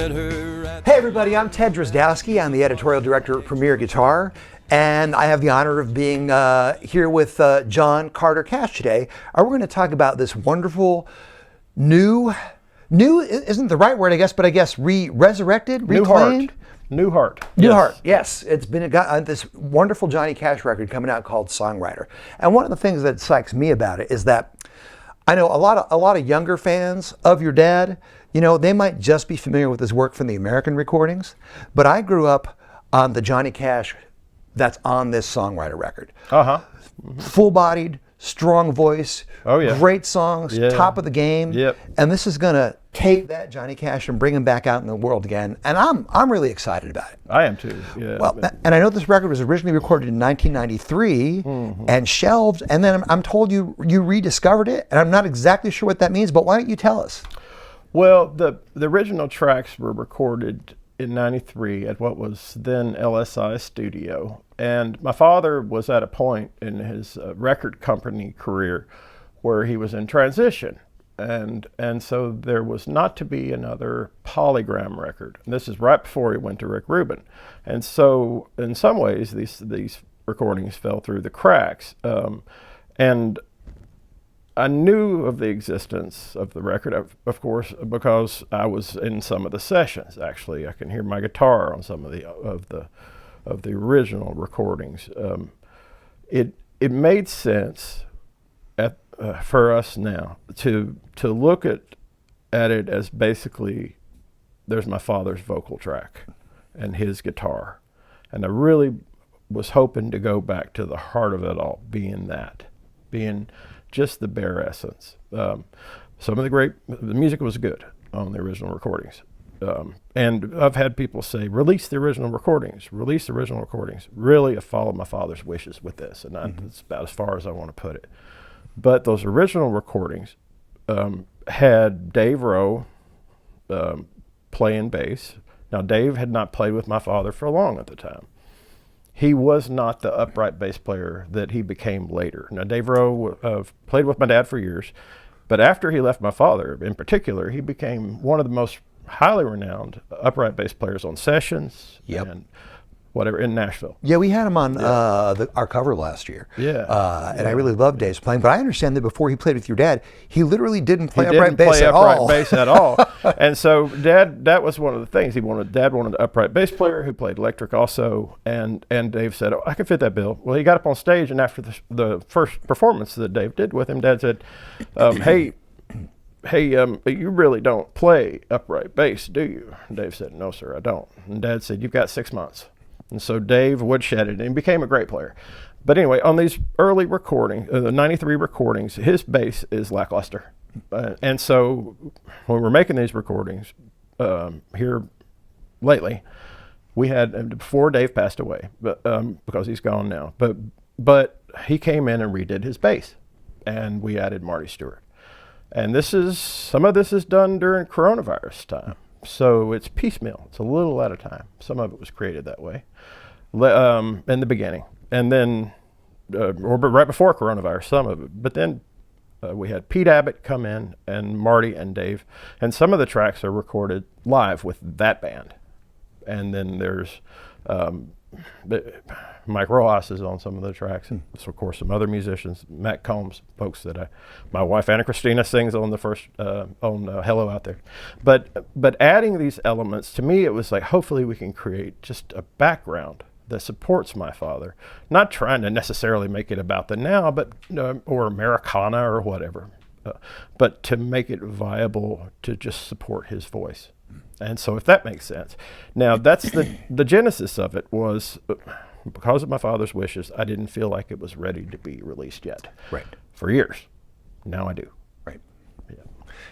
met her at... Hey everybody, I'm Ted Drozdowski. I'm the editorial director at Premier Guitar, and I have the honor of being here with John Carter Cash today. We're going to talk about this wonderful new isn't the right word, I guess, but I guess resurrected, reclaimed? New Heart. New Heart, yes. It's been this wonderful Johnny Cash record coming out called Songwriter. And one of the things that excites me about it is that I know a lot of younger fans of your dad, you know, they might just be familiar with his work from the American recordings, but I grew up on the Johnny Cash that's on this Songwriter record. Uh-huh. Mm-hmm. Full-bodied, strong voice, oh, yeah. Great songs, top of the game. Yep. And this is going to take that Johnny Cash and bring him back out in the world again. And I'm really excited about it. I am too. Yeah. Well, and I know this record was originally recorded in 1993 and shelved, and then I'm told you rediscovered it, and I'm not exactly sure what that means, but why don't you tell us? Well, the original tracks were recorded in '93 at what was then LSI Studio. And my father was at a point in his record company career where he was in transition. And so there was not to be another Polygram record. And this is right before he went to Rick Rubin. And so in some ways, these recordings fell through the cracks. And I knew of the existence of the record, of course, because I was in some of the sessions. Actually, I can hear my guitar on some of the original recordings. It made sense for us now to look at it as basically there's my father's vocal track and his guitar, and I really was hoping to go back to the heart of it all, being just the bare essence. Some of the music was good on the original recordings. And I've had people say, release the original recordings. Really, I followed my father's wishes with this, and that's about as far as I want to put it. But those original recordings had Dave Rowe playing bass. Now, Dave had not played with my father for long at the time. He was not the upright bass player that he became later. Now, Dave Rowe played with my dad for years, but after he left my father, in particular, he became one of the most highly renowned upright bass players on sessions and whatever in Nashville. Yeah, we had him on our cover last year. And I really loved Dave's playing, but I understand that before he played with your dad, he literally didn't play upright bass at all. And so that was one of the things. Dad wanted an upright bass player who played electric also, and Dave said, I can fit that bill. Well, he got up on stage, and after the first performance that Dave did with him, Dad said, hey, you really don't play upright bass, do you? And Dave said, no, sir, I don't. And Dad said, you've got 6 months. And so Dave woodshedded and he became a great player. But anyway, on these early recordings, the 93 recordings, his bass is lackluster. And so when we're making these recordings here lately, we had, before Dave passed away, but because he's gone now, but he came in and redid his bass, and we added Marty Stuart. And some of this is done during coronavirus time. So it's piecemeal. It's a little at a time. Some of it was created that way in the beginning. And then, or right before coronavirus, some of it. But then we had Pete Abbott come in, and Marty and Dave. And some of the tracks are recorded live with that band. And then there's Mike Rojas is on some of the tracks, and so of course some other musicians, Matt Combs, folks that my wife Anna Christina sings on the first on Hello Out There. But adding these elements, to me it was like, hopefully we can create just a background that supports my father, not trying to necessarily make it about the now, but or Americana or whatever, but to make it viable to just support his voice. And so if that makes sense. Now that's the genesis of it was because of my father's wishes, I didn't feel like it was ready to be released yet. Right. For years. Now I do. Right.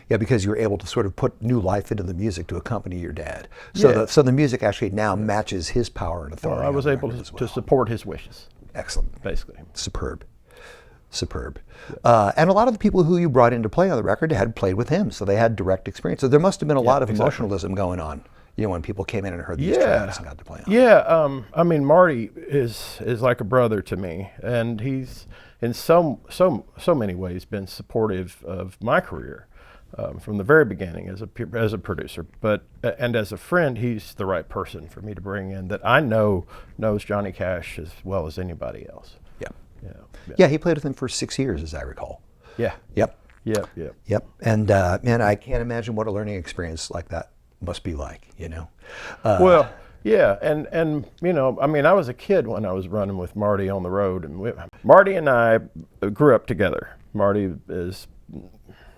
Yeah, because you were able to sort of put new life into the music to accompany your dad. So the music actually now matches his power and authority. Well, I was able to support his wishes. Excellent. Basically. Superb. And a lot of the people who you brought in to play on the record had played with him, so they had direct experience. So there must have been a lot of emotionalism going on, when people came in and heard these tracks and got to play on. Yeah, I mean, Marty is like a brother to me, and he's in so many ways been supportive of my career. from the very beginning as a producer. But and as a friend, he's the right person for me to bring in that I know knows Johnny Cash as well as anybody else. Yeah. Yeah. Yeah, he played with him for 6 years, as I recall. Yeah. Yep. Yep. Yep. Yep. And man, I can't imagine what a learning experience like that must be like, you know. Well, yeah, and you know, I mean, I was a kid when I was running with Marty on the road, and Marty and I grew up together. Marty is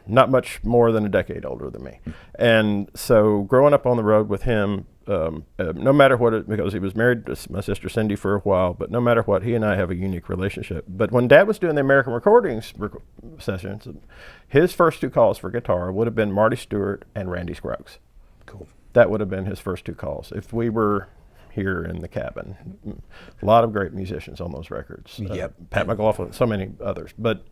not much more than a decade older than me, and so growing up on the road with him, no matter what, because he was married to my sister Cindy for a while, but no matter what, he and I have a unique relationship. But when Dad was doing the American recordings sessions, his first 2 calls for guitar would have been Marty Stuart and Randy Scruggs. Cool. That would have been his first 2 calls. If we were here in the cabin, a lot of great musicians on those records. Yep. Pat McLaughlin, so many others. But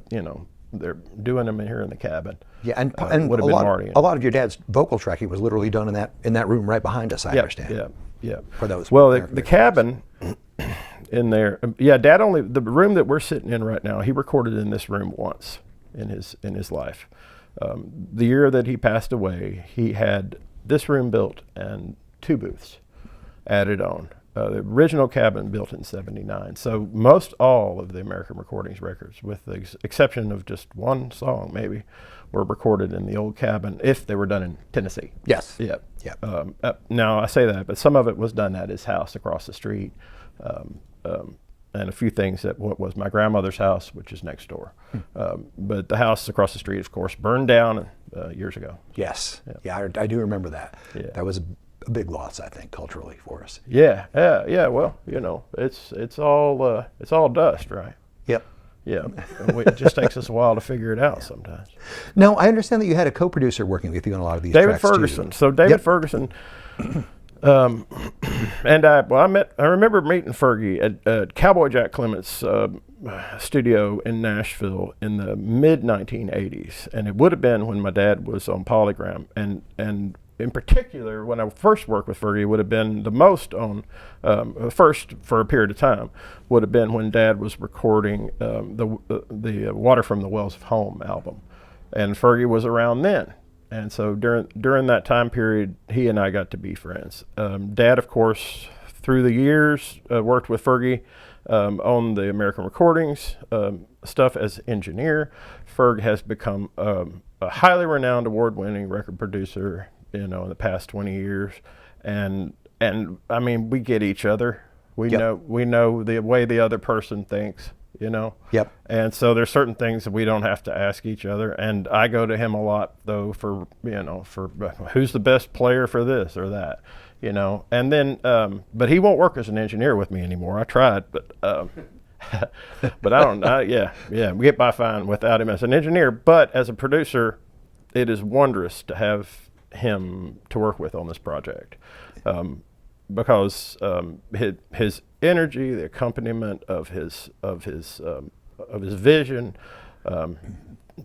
you know, they're doing them here in the cabin. Yeah, and would have been Marty. A lot of your dad's vocal tracking was literally done in that room right behind us. I understand. Yeah. For those. Well, the cabin in there. Yeah, Dad the room that we're sitting in right now. He recorded in this room once in his life. The year that he passed away, he had this room built and 2 booths added on. The original cabin built in '79. So most all of the American recordings records, with the exception of just one song maybe, were recorded in the old cabin if they were done in Tennessee. Yes. Yeah. Yeah. Now I say that, but some of it was done at his house across the street. And a few things at what was my grandmother's house, which is next door. But the house across the street, of course, burned down years ago. Yes. Yeah, I do remember that. Yeah. That was a big loss, I think, culturally for us. Yeah. Well, you know, it's all dust, right? Yep. Yeah. It just takes us a while to figure it out sometimes. Now, I understand that you had a co-producer working with you on a lot of these David tracks, Ferguson. too. So David Ferguson. And I remember meeting Fergie at Cowboy Jack Clement's studio in Nashville in the mid 1980s, and it would have been when my dad was on Polygram, and in particular when I first worked with Fergie, would have been the most on first for a period of time would have been when Dad was recording the Water from the Wells of Home album, and Fergie was around then. And so during that time period, he and I got to be friends. Dad, of course, through the years, worked with Fergie on the American recordings stuff as engineer. Ferg has become a highly renowned, award-winning record producer, you know, in the past 20 years. And I mean, we get each other. We know the way the other person thinks. You know? Yep. And so there's certain things that we don't have to ask each other. And I go to him a lot, though, for who's the best player for this or that, you know? And then, but he won't work as an engineer with me anymore. I tried, but but I don't, we get by fine without him as an engineer. But as a producer, it is wondrous to have him to work with on this project. Because his energy, the accompaniment of his vision,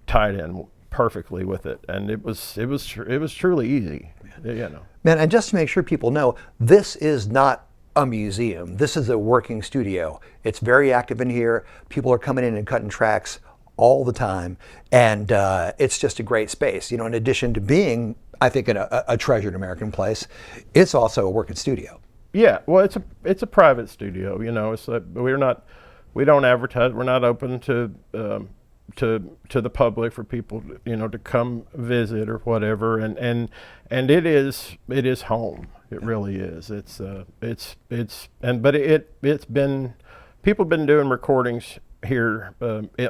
tied in perfectly with it, and it was truly easy, you know. Man, and just to make sure people know, this is not a museum. This is a working studio. It's very active in here. People are coming in and cutting tracks all the time, and it's just a great space. You know, in addition to being, I think, a treasured American place, it's also a working studio. Yeah, well, it's a private studio. You know, it's we don't advertise. We're not open to the public for people, you know, to come visit or whatever. And it is home. It really is. It's been people have been doing recordings here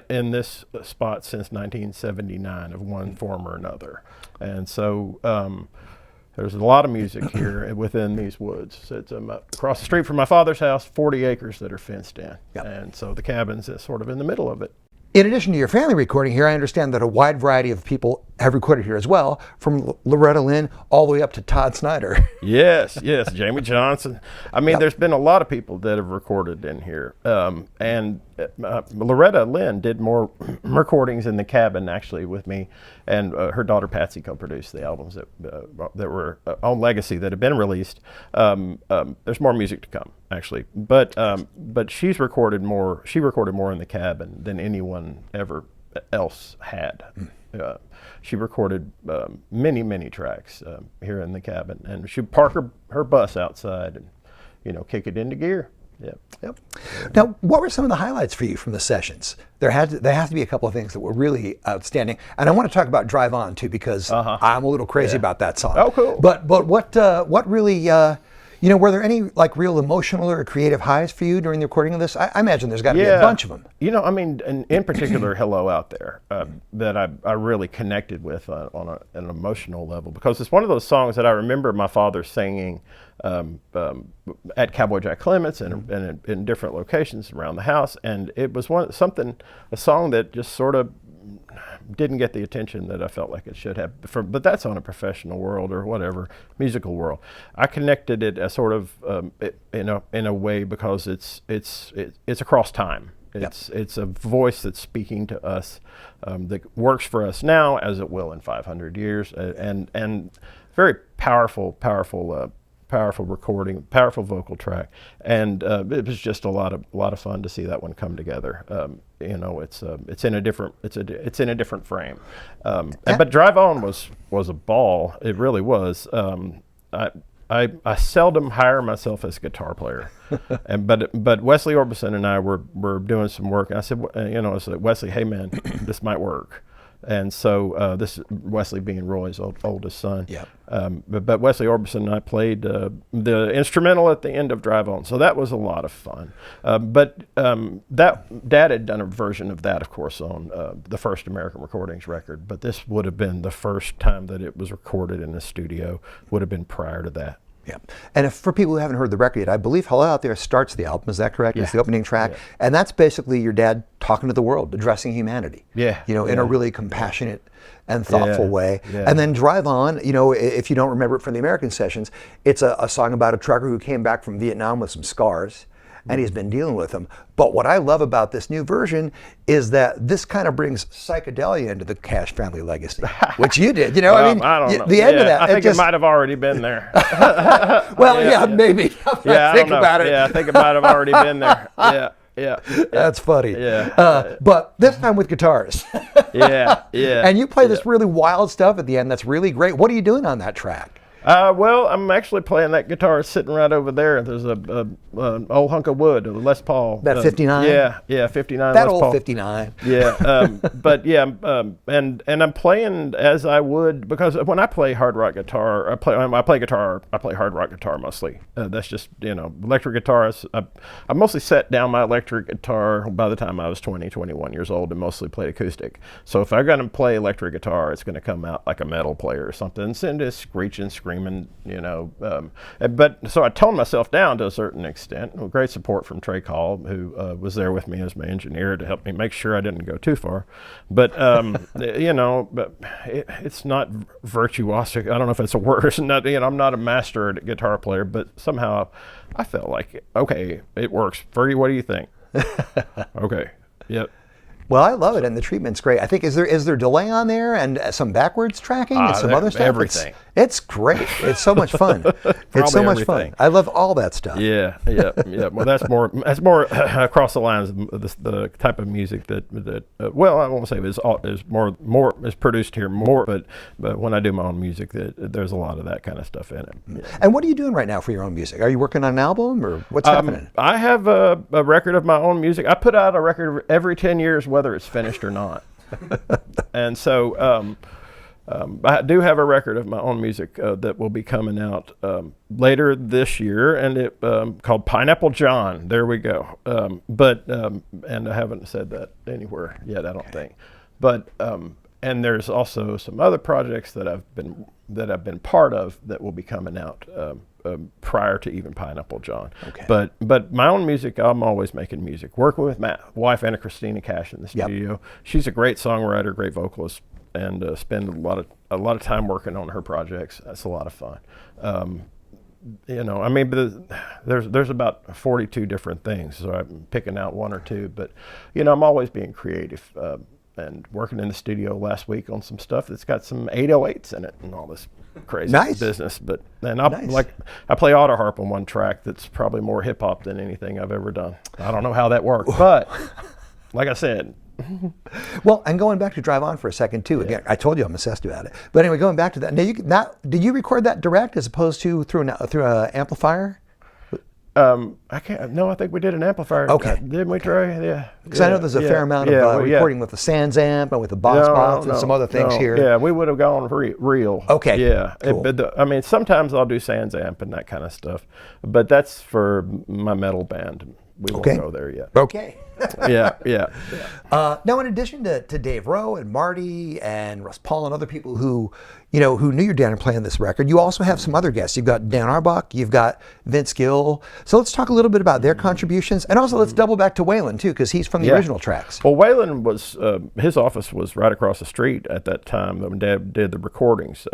in this spot since 1979 of one form or another, and so. There's a lot of music here within these woods. It's across the street from my father's house, 40 acres that are fenced in. Yep. And so the cabin's sort of in the middle of it. In addition to your family recording here, I understand that a wide variety of people have recorded here as well, from Loretta Lynn all the way up to Todd Snyder. Yes, Jamie Johnson. I mean, There's been a lot of people that have recorded in here. And Loretta Lynn did more recordings in the cabin, actually, with me. And her daughter Patsy co-produced the albums that were on Legacy that have been released. There's more music to come, actually. But she recorded more in the cabin than anyone ever else had. she recorded many tracks here in the cabin, and she'd park her bus outside and, you know, kick it into gear. Yep. Now, what were some of the highlights for you from the sessions? There have to be a couple of things that were really outstanding, and I want to talk about "Drive On" too, because I'm a little crazy about that song. Oh, cool. But what really, you know, were there any like real emotional or creative highs for you during the recording of this? I imagine there's got to be a bunch of them. You know, I mean, in particular, "Hello Out There," that I really connected with on an emotional level, because it's one of those songs that I remember my father singing at Cowboy Jack Clement's and in different locations around the house, and it was a song that just sort of didn't get the attention that I felt like it should have. But that's on a professional world or whatever, musical world. I connected it as sort of in a way because it's across time. It's a voice that's speaking to us, that works for us now as it will in 500 years, and very powerful recording, powerful vocal track, and it was just a lot of fun to see that one come together. You know, it's in a different frame. But "Drive On" was a ball. It really was. I seldom hire myself as a guitar player, but Wesley Orbison and I were doing some work, and I said, you know, I said, Wesley, hey man, this might work. And so this Wesley being Roy's oldest son. Yeah. But Wesley Orbison and I played the instrumental at the end of "Drive On," so that was a lot of fun. But that Dad had done a version of that, of course, on the first American Recordings record. But this would have been the first time that it was recorded in the studio. Would have been prior to that. Yeah, and for people who haven't heard the record yet, I believe "Hello Out There" starts the album. Is that correct? Yeah. It's the opening track, and that's basically your dad talking to the world, addressing humanity. Yeah, you know, in a really compassionate and thoughtful way. Yeah. And then "Drive On," you know, if you don't remember it from the American sessions, it's a song about a trucker who came back from Vietnam with some scars, and he's been dealing with them. But what I love about this new version is that this kind of brings psychedelia into the Cash family legacy, which you did. You know, I mean, I don't know. The end of that. I think it might have already been there. Well, maybe. Think about it. Yeah, I think it might have already been there. Yeah. That's funny. Yeah. But this time with guitars. Yeah. And you play this really wild stuff at the end. That's really great. What are you doing on that track? Well, I'm actually playing that guitar sitting right over there. There's an old hunk of wood, a Les Paul. That 59? Yeah, 59 that Les old Paul. 59. Yeah, but yeah, and I'm playing as I would, because when I play hard rock guitar, I play hard rock guitar mostly. That's just, you know, electric guitar. I mostly set down my electric guitar by the time I was 21 years old, and mostly played acoustic. So if I'm going to play electric guitar, it's going to come out like a metal player or something, and just screeching, screaming, you know. But so I toned myself down to a certain extent, with great support from Trey Call, who was there with me as my engineer to help me make sure I didn't go too far. But you know, but it's not virtuosic. I don't know if it's a word. It's not, you know, I'm not a master guitar player, but somehow I felt like, okay, it works. Fergie, what do you think? Okay. Yep. Well, I love it, and the treatment's great. I think is there delay on there and some backwards tracking and some other stuff? Everything. It's great. It's so much fun. It's so much fun. I love all that stuff. Yeah. Well, that's more across the lines. The type of music that well, I won't say is more is produced here more, but when I do my own music, there's a lot of that kind of stuff in it. Yeah. And what are you doing right now for your own music? Are you working on an album, or what's happening? I have a record of my own music. I put out a record every 10 years, whether it's finished or not. And so I do have a record of my own music that will be coming out later this year, and it called Pineapple John. There we go. And I haven't said that anywhere yet, I don't think. But and there's also some other projects that I've been part of that will be coming out prior to even Pineapple John. Okay. But my own music, I'm always making music. Working with my wife, Anna Christina Cash, in the studio. Yep. She's a great songwriter, great vocalist, and spend a lot of time working on her projects. That's a lot of fun. You know, I mean, there's about 42 different things, so I'm picking out one or two. But you know, I'm always being creative. And working in the studio last week on some stuff that's got some 808s in it and all this crazy business. But then I play auto harp on one track that's probably more hip hop than anything I've ever done. I don't know how that works, but like I said, Well, and going back to Drive On for a second too. Again, I told you I'm obsessed about it. But anyway, going back to that. Now, did you record that direct as opposed to through an amplifier? I can't. No, I think we did an amplifier. Okay. Didn't we, Trey? Yeah. Because I know there's a fair amount of recording with the Sans amp and with the box and some other things here. Yeah, we would have gone real. Okay. Yeah. Cool. I mean, sometimes I'll do Sans amp and that kind of stuff, but that's for my metal band. We won't go there yet. Okay. Yeah. Now, in addition to Dave Rowe and Marty and Russ Paul and other people who knew your dad and playing this record, you also have some other guests. You've got Dan Auerbach, you've got Vince Gill. So let's talk a little bit about their contributions, and also let's double back to Waylon too, because he's from the original tracks. Well, Waylon was his office was right across the street at that time when Dad did the recordings.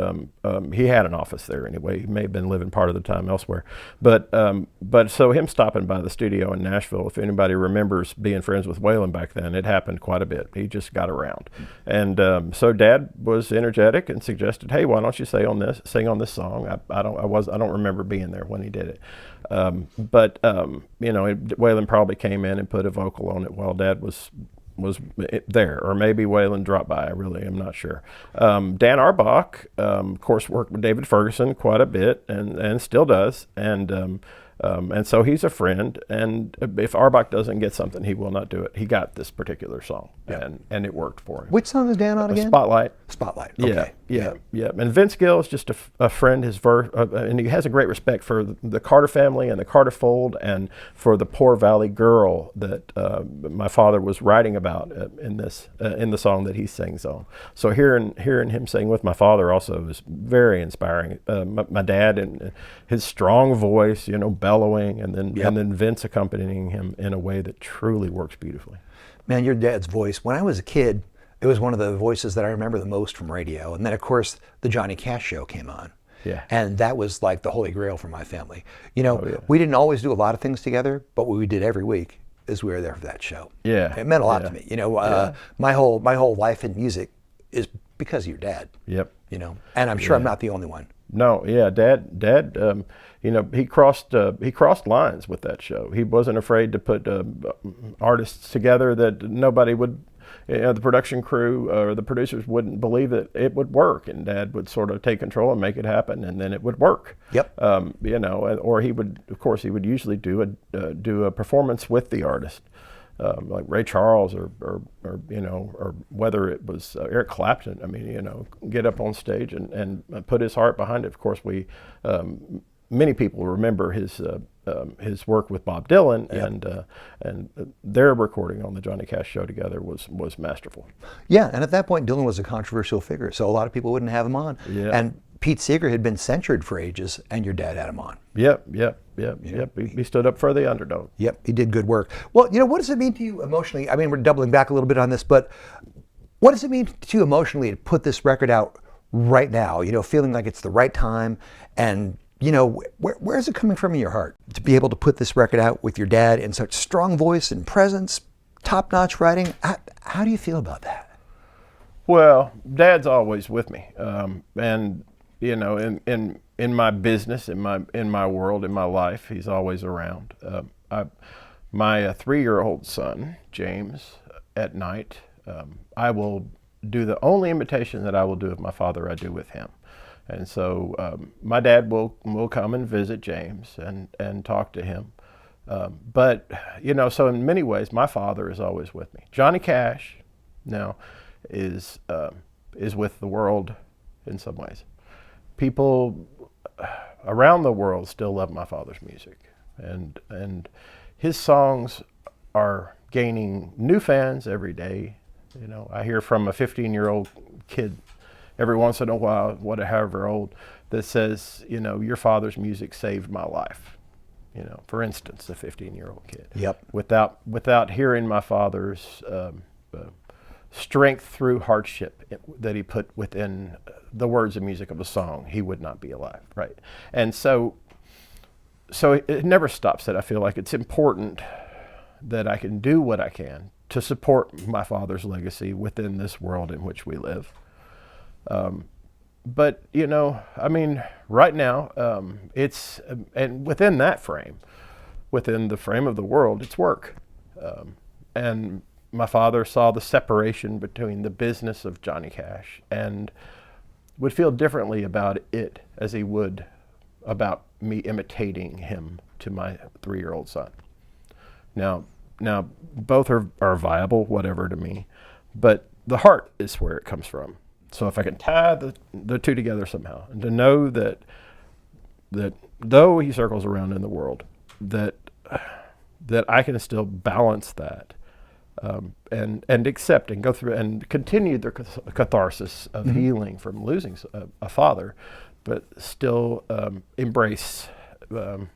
He had an office there anyway. He may have been living part of the time elsewhere, but so him stopping by the studio in Nashville, if anybody remembers being friends with Waylon back then, it happened quite a bit. He just got around, and so Dad was energetic and suggested, "Hey, why don't you sing on this song?" I don't remember being there when he did it, but Waylon probably came in and put a vocal on it while Dad was there, or maybe Waylon dropped by. I really am not sure. Dan Auerbach, of course, worked with David Ferguson quite a bit, and still does, and so he's a friend, and if Auerbach doesn't get something, he will not do it. He got this particular song, and it worked for him. Which song is Dan on again? Spotlight. Okay. Yeah. And Vince Gill is just a friend. His and he has a great respect for the Carter family and the Carter fold, and for the Poor Valley Girl that my father was writing about in the song that he sings on. So hearing him sing with my father also is very inspiring. My dad and his strong voice, bellowing, and then Vince accompanying him in a way that truly works beautifully. Man, your dad's voice, when I was a kid, it was one of the voices that I remember the most from radio. And then, of course, the Johnny Cash show came on. Yeah. And that was like the holy grail for my family. We didn't always do a lot of things together, but what we did every week is we were there for that show. Yeah. It meant a lot to me. My whole life in music is because of your dad. Yep. And I'm sure I'm not the only one. No, yeah, Dad, he crossed lines with that show. He wasn't afraid to put artists together that nobody would, the production crew or the producers wouldn't believe that it would work, and Dad would sort of take control and make it happen, and then it would work. Yep. Or he would usually do a performance with the artist. Like Ray Charles or whether it was Eric Clapton. I mean, get up on stage and put his heart behind it. Of course, many people remember his work with Bob Dylan, and their recording on the Johnny Cash show together was masterful. Yeah, and at that point, Dylan was a controversial figure, so a lot of people wouldn't have him on. Yeah. And Pete Seeger had been censured for ages, and your dad had him on. Yep. He stood up for the underdog. Yep, he did good work. Well, what does it mean to you emotionally? I mean, we're doubling back a little bit on this, but what does it mean to you emotionally to put this record out right now? Feeling like it's the right time, and where is it coming from in your heart to be able to put this record out with your dad in such strong voice and presence, top-notch writing? How do you feel about that? Well, Dad's always with me, and in my business, in my world, in my life, he's always around. My 3-year-old son, James, at night, I will do the only imitation that I will do of my father I do with him. And so my dad will come and visit James and talk to him. But so in many ways, my father is always with me. Johnny Cash now is with the world in some ways. People around the world still love my father's music, and his songs are gaining new fans every day. I hear from a 15-year-old kid every once in a while, however old, that says, your father's music saved my life. For instance, a 15-year-old kid. Yep. Without hearing my father's strength through hardship that he put within the words and music of a song, he would not be alive, right? And so it never stops that I feel like it's important that I can do what I can to support my father's legacy within this world in which we live. But right now, it's, and within that frame, within the frame of the world, it's work. And my father saw the separation between the business of Johnny Cash and would feel differently about it as he would about me imitating him to my 3-year-old son. Now both are viable, whatever, to me, but the heart is where it comes from. So if I can tie the two together somehow, and to know that though he circles around in the world, that I can still balance that, and accept and go through and continue the catharsis of healing from losing a father, but still embrace him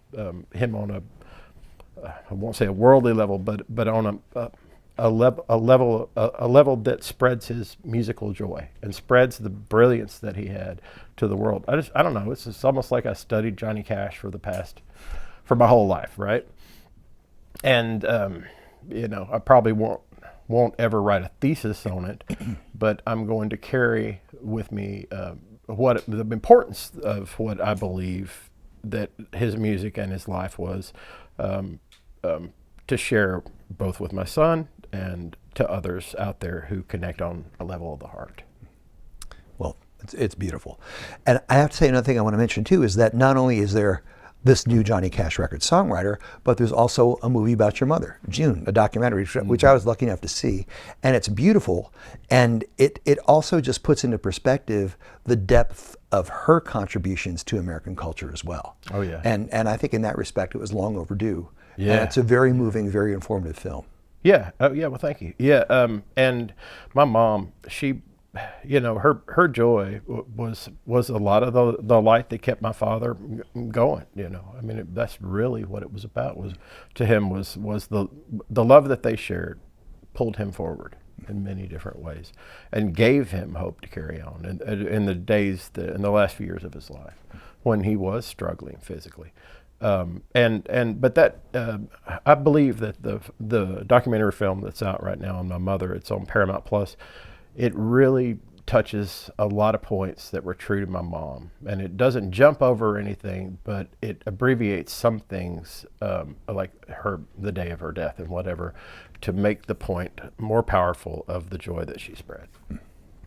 on a, I won't say a worldly level, but on a level that spreads his musical joy and spreads the brilliance that he had to the world. I don't know. It's almost like I studied Johnny Cash for my whole life, right? And I probably won't ever write a thesis on it, but I'm going to carry with me the importance of what I believe that his music and his life was, to share both with my son and to others out there who connect on a level of the heart. Well, it's beautiful. And I have to say, another thing I want to mention too is that not only is there this new Johnny Cash record, Songwriter, but there's also a movie about your mother, June, a documentary, which I was lucky enough to see. And it's beautiful. And it also just puts into perspective the depth of her contributions to American culture as well. Oh, yeah. And I think in that respect, it was long overdue. Yeah. And it's a very moving, very informative film. Yeah. Oh, yeah. Well, thank you. Yeah. And my mom, she, her joy was a lot of the light that kept my father going. I mean, that's really what it was about. Was the love that they shared pulled him forward in many different ways, and gave him hope to carry on in the last few years of his life when he was struggling physically. But I believe that the documentary film that's out right now on my mother, it's on Paramount Plus, it really touches a lot of points that were true to my mom, and it doesn't jump over anything, but it abbreviates some things, like the day of her death and whatever, to make the point more powerful of the joy that she spread.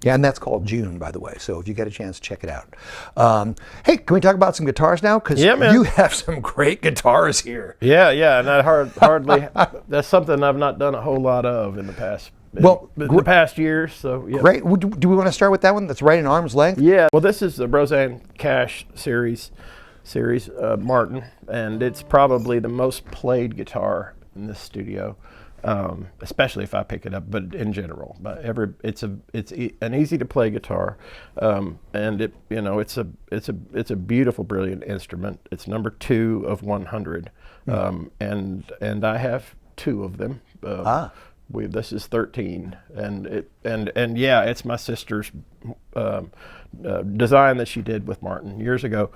Yeah, and that's called June, by the way. So if you get a chance, check it out. Hey, can we talk about some guitars now? Because you have some great guitars here. Yeah, and I hardly that's something I've not done a whole lot of in the past. The past years. So yeah. Great. Do we want to start with that one that's right in arm's length? Yeah. Well, this is the Rosanne Cash series, Martin, and it's probably the most played guitar in this studio. Especially if I pick it up, but in general, it's an easy to play guitar, and it's a beautiful, brilliant instrument. It's number 2 of 100, and I have 2 of them. This is 13, and yeah, it's my sister's design that she did with Martin years ago,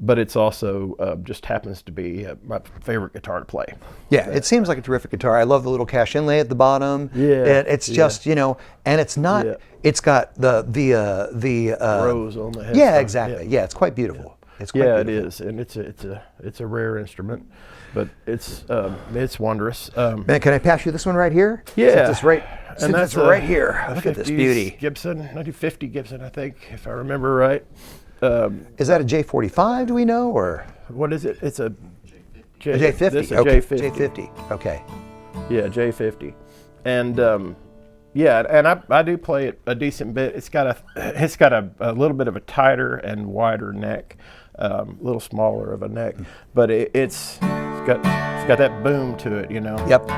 but it's also just happens to be my favorite guitar to play. Yeah, it seems like a terrific guitar. I love the little Cash inlay at the bottom. Yeah, it's just and it's not. Yeah. It's got the rose on the head. Yeah, exactly. Yeah, it's quite beautiful. Yeah. It's quite beautiful. It is, and it's a rare instrument, but it's wondrous. Man, can I pass you this one right here? Yeah, it's right here. Look at this beauty. Gibson, 1950 Gibson, I think, if I remember right. Is that a J45? Do we know, or what is it? It's a J50. This is a okay. J50. J50. Okay. Yeah, J50, and and I do play it a decent bit. It's got a little bit of a tighter and wider neck, a little smaller of a neck, but it's got that boom to it, Yep.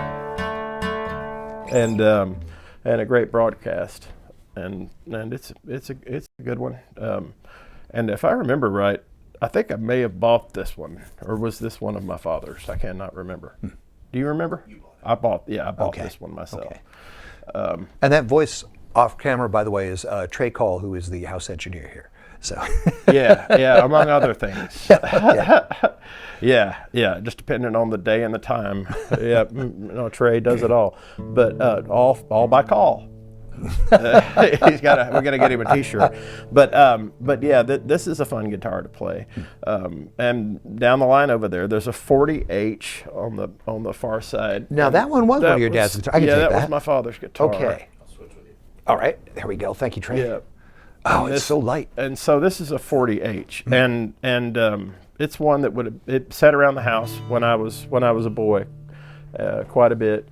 And a great broadcast, and it's a good one. And if I remember right, I think I may have bought this one, or was this one of my father's? I cannot remember. Do you remember? I bought this one myself. Okay. And that voice off camera, by the way, is Trey Call, who is the house engineer here. So yeah, among other things. Yeah, just depending on the day and the time. Yeah, Trey does it all, but all by call. We got to get him a T-shirt. But yeah, this is a fun guitar to play. And down the line over there, there's a 40H on the far side. Now that one was one of your dad's guitars. I can take that. That was my father's guitar. Okay. I'll switch with you. All right, there we go. Thank you, Trey. Yeah. Oh, it's so light. And so this is a 40H, and it's one that it sat around the house when I was a boy, quite a bit,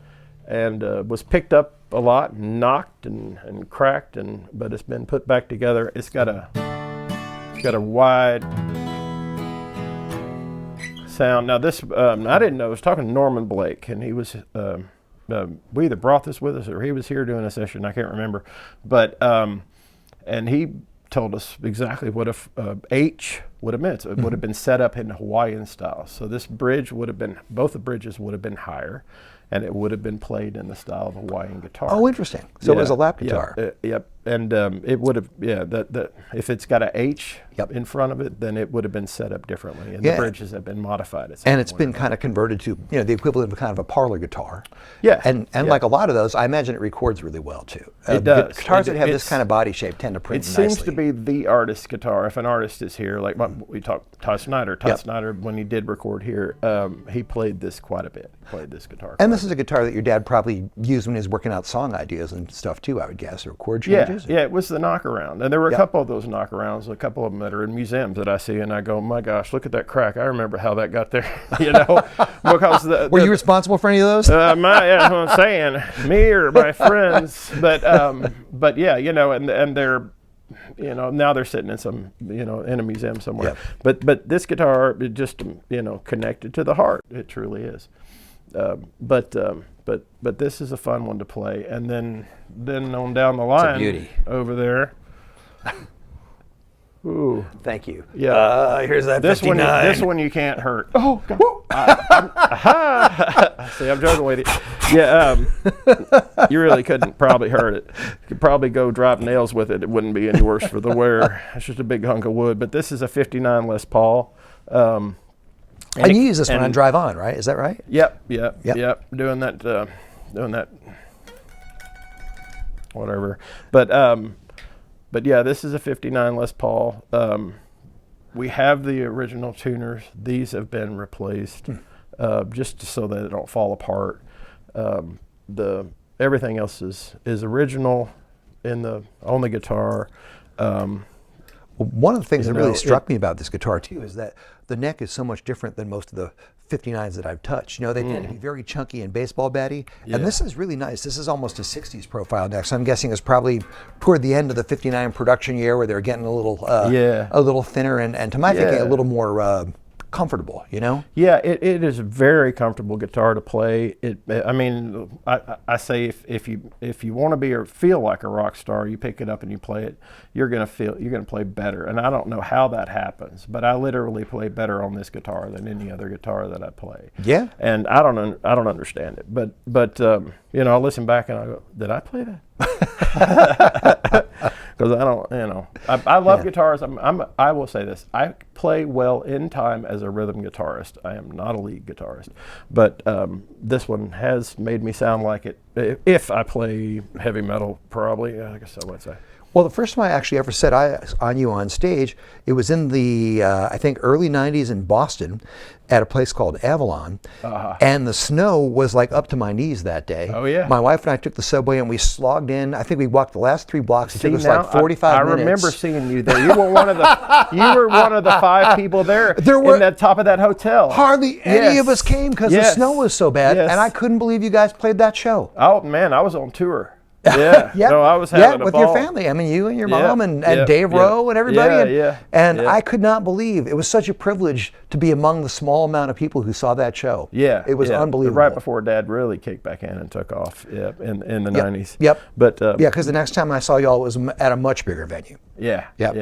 and was picked up a lot, and knocked and cracked, but it's been put back together. It's got a wide sound. Now this I didn't know. I was talking to Norman Blake, and he was we either brought this with us or he was here doing a session. I can't remember, but. And he told us exactly what a H would have meant. So it would have been set up in Hawaiian style. So this bridge both the bridges would have been higher, and it would have been played in the style of a Hawaiian guitar. Oh, interesting. So it was a lap guitar. Yep. And it would have, if it's got a H in front of it, then it would have been set up differently. And the bridges have been modified. And it's been kind of converted to, the equivalent of kind of a parlor guitar. Yeah. And like a lot of those, I imagine it records really well too. It does. Guitars that have this kind of body shape tend to print nicely. It seems to be the artist's guitar. If an artist is here, like we talked Todd Snyder. Todd Snyder, when he did record here, he played this quite a bit. Played this guitar. And this is a guitar that your dad probably used when he was working out song ideas and stuff too, I would guess, or chord changes. Yeah, it was the knockaround. And there were a couple of those knockarounds, a couple of them that are in museums that I see, and I go, my gosh, look at that crack. I remember how that got there, because were you responsible for any of those? That's what I'm saying, me or my friends. But yeah, and they're, now they're sitting in some, in a museum somewhere. Yeah. But this guitar, it just, connected to the heart. It truly is. But this is a fun one to play. And then on down the line, it's a beauty. Over there. Ooh, thank you. Yeah, here's that this 59. This one you can't hurt. Oh, God. See, I'm joking with you. Yeah, you really couldn't probably hurt it. You could probably go drop nails with it. It wouldn't be any worse for the wearer. It's just a big hunk of wood. But this is a 59 Les Paul. And you use this one on Drive On, right? Is that right? Yep. Doing that, whatever. But yeah, this is a 59 Les Paul. We have the original tuners. These have been replaced just so that they don't fall apart. Everything else is original on the guitar. One of the things that really struck me about this guitar too is that the neck is so much different than most of the 59s that I've touched. They tend to be very chunky and baseball batty, and this is really nice. This is almost a 60s profile neck, so I'm guessing it's probably toward the end of the 59 production year where they're getting a little thinner and to my thinking a little more comfortable, Yeah, it is a very comfortable guitar to play. I say if you want to be or feel like a rock star, you pick it up and you play it, you're gonna play better. And I don't know how that happens, but I literally play better on this guitar than any other guitar that I play. Yeah. And I don't understand it, but I listen back and I go, did I play that? Because I don't, I love guitars. I will say this: I play well in time as a rhythm guitarist. I am not a lead guitarist, but this one has made me sound like it. If I play heavy metal, probably, I guess I would say. Well, the first time I actually ever set eyes on you on stage, it was in the, I think, early 90s in Boston at a place called Avalon. And the snow was like up to my knees that day. Oh, yeah. My wife and I took the subway and we slogged in. I think we walked the last 3 blocks. It took us like 45 minutes. I remember seeing you there. You were one of the 5 people there in the top of that hotel. Hardly any of us came because the snow was so bad. And I couldn't believe you guys played that show. Oh, man, I was on tour. Yeah, no, I was having a with ball. Your family. I mean, you and your mom and Dave Rowe and everybody. And I could not believe it was such a privilege to be among the small amount of people who saw that show. Yeah, it was unbelievable. Right before Dad really kicked back in and took off. In the 90s. Yep. But because the next time I saw y'all, it was at a much bigger venue. Yeah. But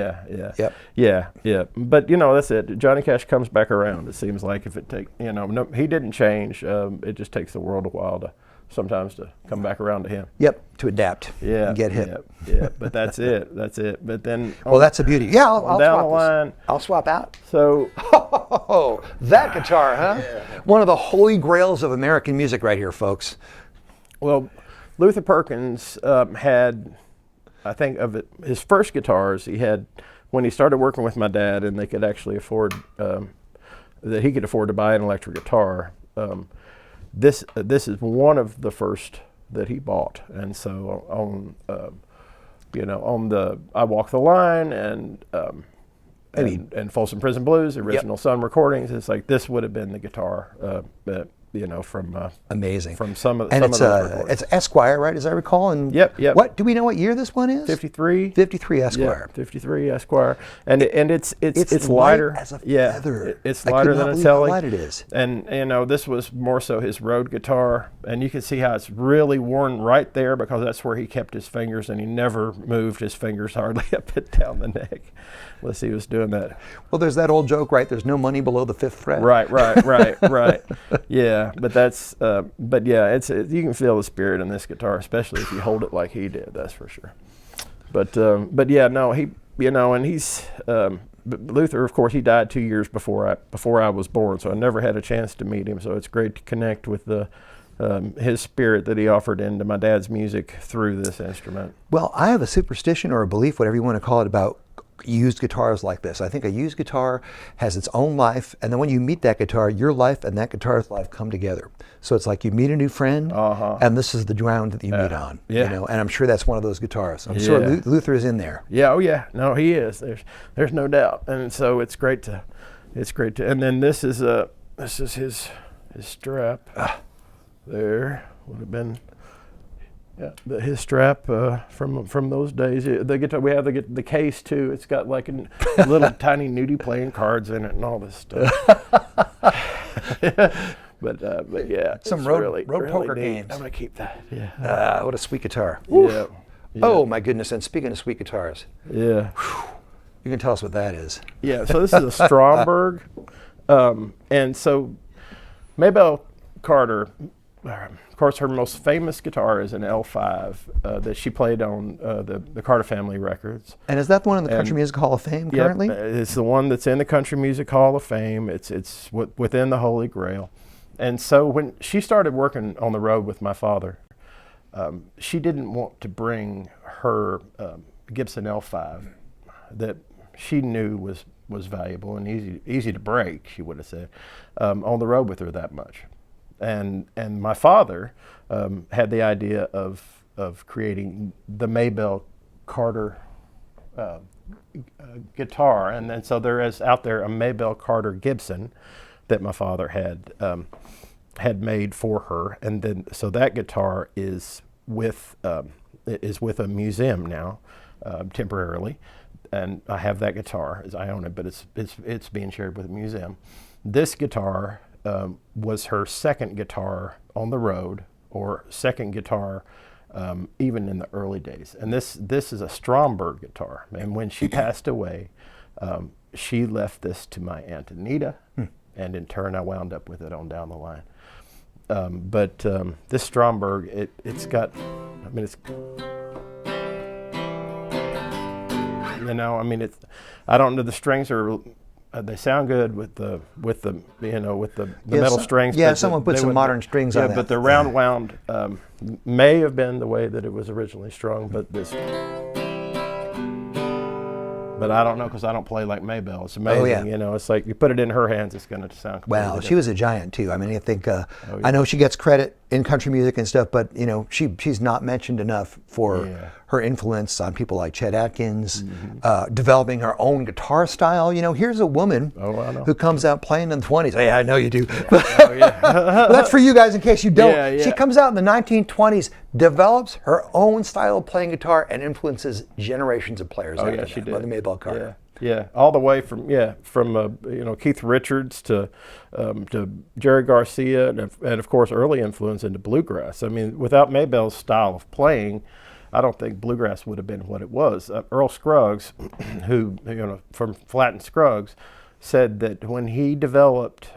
that's it. Johnny Cash comes back around. It seems like if it takes, no, he didn't change. It just takes the world a while sometimes to come back around to him. Yep, to adapt. Yeah, and get hip. Yeah. But that's it. But then. Well, that's a beauty. Yeah, I'll down swap the line. I'll swap out. So. That guitar, huh? Yeah. One of the holy grails of American music, right here, folks. Well, Luther Perkins had, I think, his first guitars he had when he started working with my dad, and they could actually afford that he could afford to buy an electric guitar. This is one of the first that he bought, and so on I Walk the Line and Folsom Prison Blues, original Sun recordings. It's like this would have been the guitar from amazing from some of and some of those recordings. it's Esquire, right, as I recall. And yep. What do we know? What year this one is? 53 Esquire. Yeah, 53 Esquire, and it's lighter lighter as a feather. It's lighter than a Telly. How light it is. And this was more so his road guitar, and you can see how it's really worn right there because that's where he kept his fingers, and he never moved his fingers hardly up and down the neck unless he was doing that. Well, there's that old joke, right? There's no money below the 5th fret. Right. Yeah, but that's you can feel the spirit in this guitar, especially if you hold it like he did. That's for sure. But he's Luther. Of course, he died 2 years before I was born, so I never had a chance to meet him. So it's great to connect with his spirit that he offered into my dad's music through this instrument. Well, I have a superstition or a belief, whatever you want to call it, about used guitars like this. I think a used guitar has its own life, and then when you meet that guitar, your life and that guitar's life come together. So it's like you meet a new friend, and this is the ground that you meet on. Yeah. And I'm sure that's one of those guitars. I'm sure Luther is in there. Yeah, oh yeah, no, he is. There's no doubt, and so it's great to, and then this is his strap. There would have been. Yeah, his strap from those days. The guitar, we have the case too. It's got like a little tiny nudie playing cards in it and all this stuff. but yeah, some road poker games. I'm gonna keep that. Yeah. What a sweet guitar. Yeah. Oh my goodness! And speaking of sweet guitars, you can tell us what that is. Yeah. So this is a Stromberg, and so Maybelle Carter. Of course, her most famous guitar is an L5 that she played on the Carter family records. And is that the one in the Country Music Hall of Fame currently? Yep, it's the one that's in the Country Music Hall of Fame. It's within the Holy Grail. And so when she started working on the road with my father, she didn't want to bring her Gibson L5 that she knew was valuable and easy to break, she would have said, on the road with her that much. And my father had the idea of creating the Maybelle Carter guitar, and then so there is out there a Maybelle Carter Gibson that my father had made for her, and then so that guitar is with a museum now temporarily, and I have that guitar as I own it, but it's being shared with a museum. This guitar was her second guitar on the road, or second guitar even in the early days. And this is a Stromberg guitar. And when she passed away, she left this to my Aunt Anita, and in turn I wound up with it on down the line. But this Stromberg, it's got, I mean, it's, I don't know, the strings are, they sound good with the metal strings. Yeah, someone put some modern strings on that. Yeah, but the round wound may have been the way that it was originally strung, but I don't know because I don't play like Maybelle. It's amazing, it's like you put it in her hands, it's going to sound completely different. She was a giant too. I mean, I think, I know she gets credit in country music and stuff, but she's not mentioned enough for her influence on people like Chet Atkins, developing her own guitar style. Here's a woman who comes out playing in the 20s. Yeah, I know you do. Well, that's for you guys in case you don't. Yeah. She comes out in the 1920s, develops her own style of playing guitar, and influences generations of players. She did. By the Maybelle Carter. Yeah, all the way from Keith Richards to Jerry Garcia, and of course early influence into bluegrass. I mean, without Maybelle's style of playing, I don't think bluegrass would have been what it was. Earl Scruggs, who from Flatt and Scruggs, said that when he developed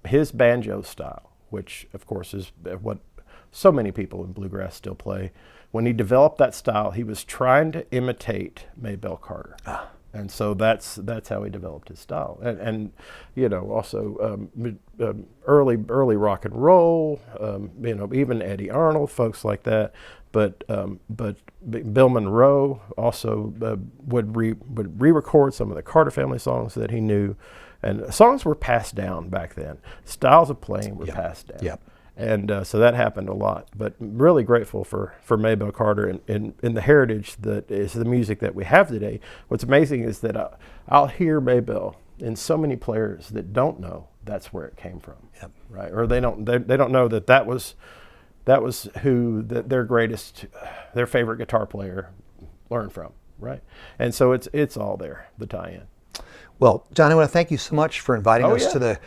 his banjo style, which of course is what so many people in bluegrass still play, when he developed that style, he was trying to imitate Maybelle Carter. And so that's how he developed his style, and also early rock and roll, even Eddie Arnold, folks like that. But Bill Monroe also would re-record some of the Carter family songs that he knew, and songs were passed down back then. Styles of playing were passed down. Yep. And so that happened a lot, but really grateful for Maybelle Carter and the heritage that is the music that we have today. What's amazing is that I'll hear Maybelle in so many players that don't know that's where it came from, right? Or they don't know that was who their favorite guitar player learned from, right? And so it's all there, the tie-in. Well, John, I want to thank you so much for inviting us to the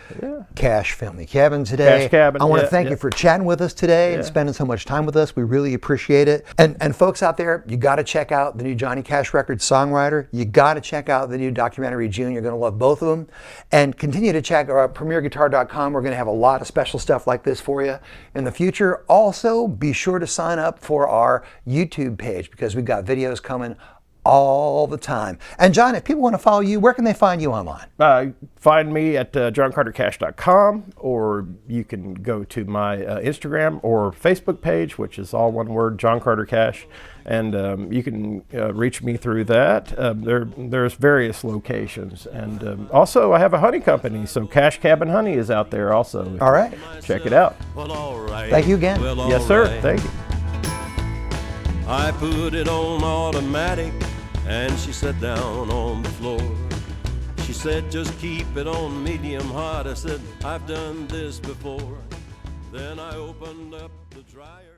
Cash Family Cabin today. Cash Cabin. I want to thank you for chatting with us today and spending so much time with us. We really appreciate it. And folks out there, you got to check out the new Johnny Cash record, Songwriter. You got to check out the new documentary, June. You're going to love both of them. And continue to check our premierguitar.com. We're going to have a lot of special stuff like this for you in the future. Also, be sure to sign up for our YouTube page because we've got videos coming all the time. And John, if people want to follow you, where can they find you online? Find me at johncartercash.com, or you can go to my Instagram or Facebook page, which is all one word, John Carter Cash, and you can reach me through that. There's various locations, and also I have a honey company, so Cash Cabin Honey is out there also. All right. Check it out. Well, all right. Thank you again. Well, Yes, sir. right. Thank you. I put it on automatic, and she sat down on the floor. She said, just keep it on medium hot. I said, I've done this before. Then I opened up the dryer.